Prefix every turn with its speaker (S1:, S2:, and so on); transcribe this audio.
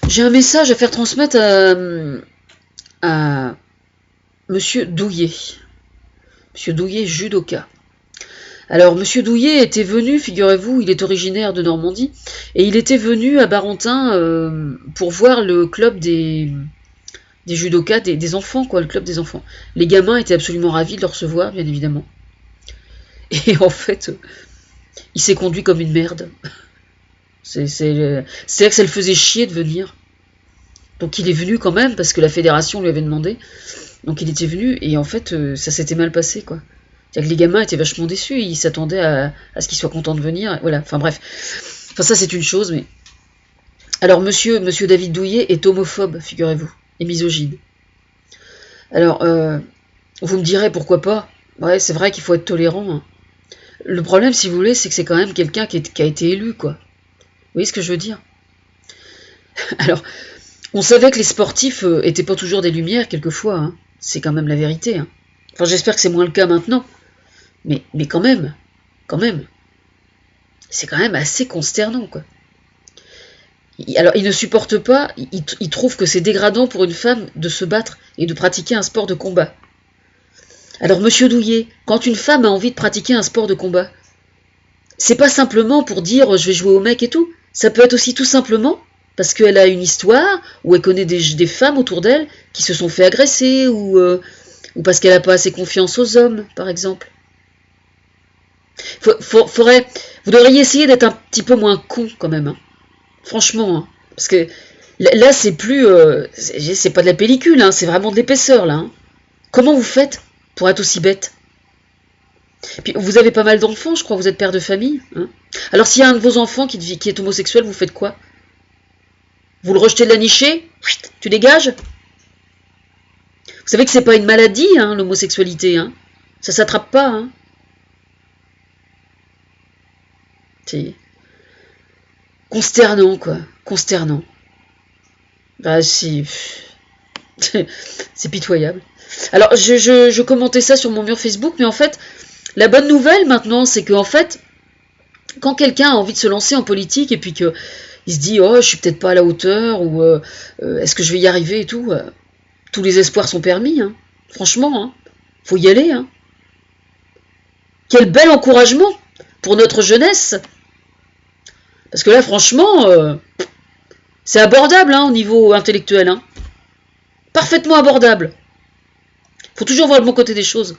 S1: J'ai un message à faire transmettre à Monsieur Douillet. Monsieur Douillet, judoka. Alors, Monsieur Douillet était venu, figurez-vous, il est originaire de Normandie, et il était venu à Barentin pour voir le club des judokas, des enfants, quoi, le club des enfants. Les gamins étaient absolument ravis de le recevoir, bien évidemment. Et en fait, il s'est conduit comme une merde. C'est-à-dire que ça le faisait chier de venir. Donc il est venu quand même, parce que la fédération lui avait demandé. Donc il était venu, et en fait, ça s'était mal passé, quoi. C'est-à-dire que les gamins étaient vachement déçus, ils s'attendaient à ce qu'il soit content de venir, voilà, enfin bref. Enfin ça c'est une chose, mais... Alors monsieur David Douillet est homophobe, figurez-vous, et misogyne. Alors, vous me direz pourquoi pas. Ouais, c'est vrai qu'il faut être tolérant, hein. Le problème, si vous voulez, c'est que c'est quand même quelqu'un qui a été élu, quoi. Vous voyez ce que je veux dire? Alors, on savait que les sportifs étaient pas toujours des lumières, quelquefois, hein. C'est quand même la vérité, hein. Enfin, j'espère que c'est moins le cas maintenant. Mais quand même, c'est quand même assez consternant, quoi. Alors, il ne supporte pas, il trouve que c'est dégradant pour une femme de se battre et de pratiquer un sport de combat. Alors, monsieur Douillet, quand une femme a envie de pratiquer un sport de combat, c'est pas simplement pour dire je vais jouer au mec et tout. Ça peut être aussi tout simplement parce qu'elle a une histoire, ou elle connaît des femmes autour d'elle qui se sont fait agresser, ou parce qu'elle n'a pas assez confiance aux hommes, par exemple. Vous devriez essayer d'être un petit peu moins con, quand même. Hein. Franchement. Hein. Parce que là, c'est plus... c'est pas de la pellicule, hein, c'est vraiment de l'épaisseur, là. Hein. Comment vous faites pour être aussi bête? Puis vous avez pas mal d'enfants, je crois, vous êtes père de famille. Hein. Alors s'il y a un de vos enfants qui est homosexuel, vous faites quoi? Vous le rejetez de la nichée? Tu dégages? Vous savez que c'est pas une maladie, hein, l'homosexualité. Hein. Ça s'attrape pas. Hein. C'est consternant, quoi. Consternant. Bah si... c'est pitoyable. Alors, je commentais ça sur mon mur Facebook, mais en fait, la bonne nouvelle maintenant, c'est qu'en fait, quand quelqu'un a envie de se lancer en politique et puis qu'il se dit oh je suis peut-être pas à la hauteur ou est-ce que je vais y arriver et tout, tous les espoirs sont permis, hein. Franchement, hein. Faut y aller. Hein. Quel bel encouragement pour notre jeunesse. Parce que là, franchement, c'est abordable hein, au niveau intellectuel. Hein. Parfaitement abordable. Faut toujours voir le bon côté des choses.